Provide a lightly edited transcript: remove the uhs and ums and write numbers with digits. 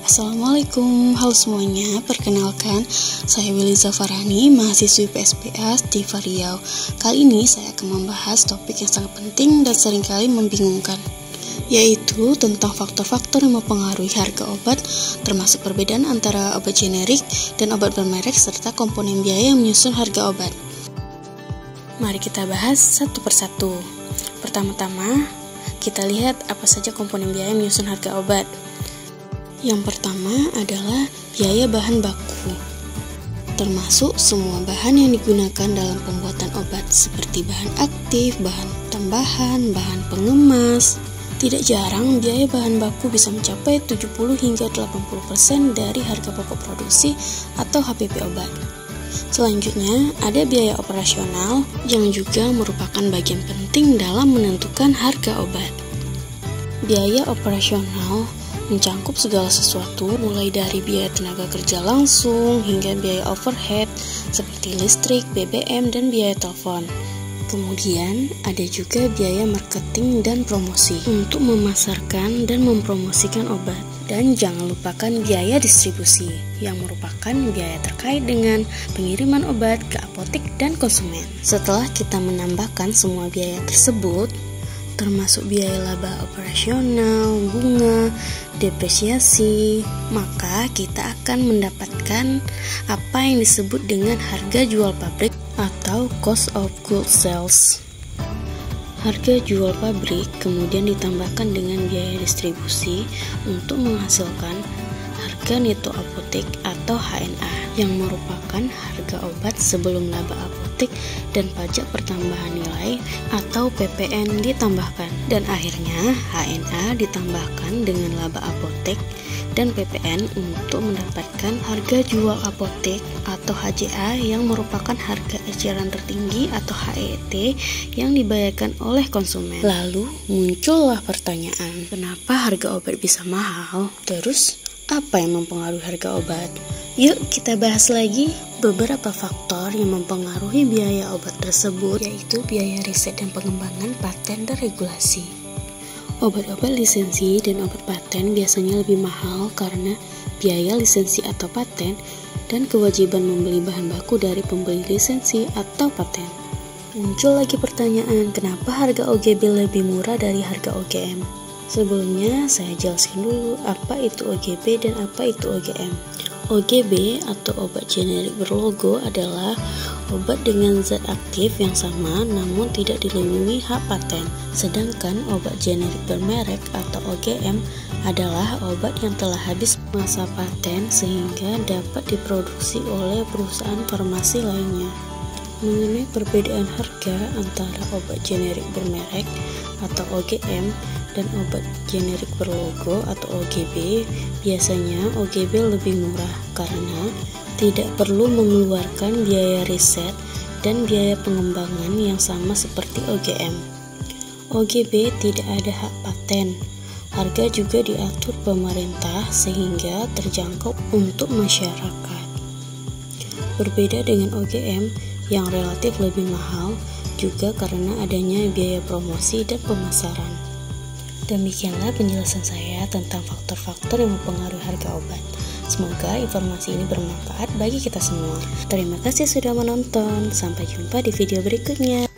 Assalamualaikum, halo semuanya. Perkenalkan, saya Willy Zafarani, mahasiswi PSPA di Riau. Kali ini saya akan membahas topik yang sangat penting dan seringkali membingungkan, yaitu tentang faktor-faktor yang mempengaruhi harga obat, termasuk perbedaan antara obat generik dan obat bermerek serta komponen biaya yang menyusun harga obat. Mari kita bahas satu persatu. Pertama-tama, kita lihat apa saja komponen biaya yang menyusun harga obat. Yang pertama adalah biaya bahan baku, termasuk semua bahan yang digunakan dalam pembuatan obat seperti bahan aktif, bahan tambahan, bahan pengemas. Tidak jarang biaya bahan baku bisa mencapai 70 hingga 80% dari harga pokok produksi atau HPP obat. Selanjutnya, ada biaya operasional yang juga merupakan bagian penting dalam menentukan harga obat. Biaya operasional mencangkup segala sesuatu, mulai dari biaya tenaga kerja langsung hingga biaya overhead seperti listrik, BBM, dan biaya telepon. Kemudian ada juga biaya marketing dan promosi untuk memasarkan dan mempromosikan obat. Dan jangan lupakan biaya distribusi yang merupakan biaya terkait dengan pengiriman obat ke apotek dan konsumen. Setelah kita menambahkan semua biaya tersebut, termasuk biaya laba operasional, bunga, depresiasi, maka kita akan mendapatkan apa yang disebut dengan harga jual pabrik atau cost of goods sales. Harga jual pabrik kemudian ditambahkan dengan biaya distribusi untuk menghasilkan harga neto apotek atau HNA yang merupakan harga obat sebelum laba apotek dan pajak pertambahan nilai atau PPN ditambahkan, dan akhirnya HNA ditambahkan dengan laba apotek dan PPN untuk mendapatkan harga jual apotek atau HJA yang merupakan harga eceran tertinggi atau HET yang dibayarkan oleh konsumen. Lalu muncullah pertanyaan, kenapa harga obat bisa mahal? Terus apa yang mempengaruhi harga obat? Yuk kita bahas lagi beberapa faktor yang mempengaruhi biaya obat tersebut, yaitu biaya riset dan pengembangan, paten, dan regulasi. Obat-obat lisensi dan obat paten biasanya lebih mahal karena biaya lisensi atau paten dan kewajiban membeli bahan baku dari pembeli lisensi atau paten. Muncul lagi pertanyaan, kenapa harga OGB lebih murah dari harga OGM? Sebelumnya saya jelaskan dulu apa itu OGB dan apa itu OGM. OGB atau obat generik berlogo adalah obat dengan zat aktif yang sama namun tidak dilindungi hak paten. Sedangkan obat generik bermerek atau OGM adalah obat yang telah habis masa paten sehingga dapat diproduksi oleh perusahaan farmasi lainnya. Mengenai perbedaan harga antara obat generik bermerek atau OGM dan obat generik berlogo atau OGB, biasanya OGB lebih murah karena tidak perlu mengeluarkan biaya riset dan biaya pengembangan yang sama seperti OGM. OGB tidak ada hak paten. Harga juga diatur pemerintah sehingga terjangkau untuk masyarakat. Berbeda dengan OGM yang relatif lebih mahal juga karena adanya biaya promosi dan pemasaran. Demikianlah penjelasan saya tentang faktor-faktor yang mempengaruhi harga obat. Semoga informasi ini bermanfaat bagi kita semua. Terima kasih sudah menonton. Sampai jumpa di video berikutnya.